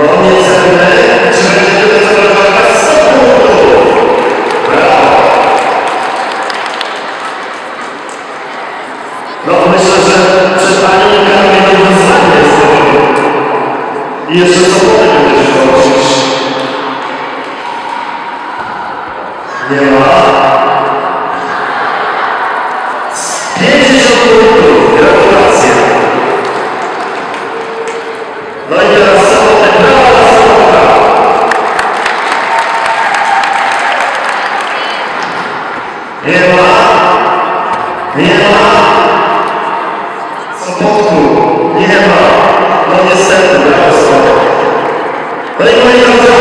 No niestety, czy będzie wycofana z punktów? Brawo! No myślę, że przed Panią Karolina wyzwanie jest to. I jeszcze sobotę będziesz walczyć. Nie ma. 50 punktów. Gratulacje. No i teraz sobotę. Brawa dla sobota. Nie ma. Nie ma. Sobotu. Nie ma. No niestety, brawo sobota. No i moi drodzy,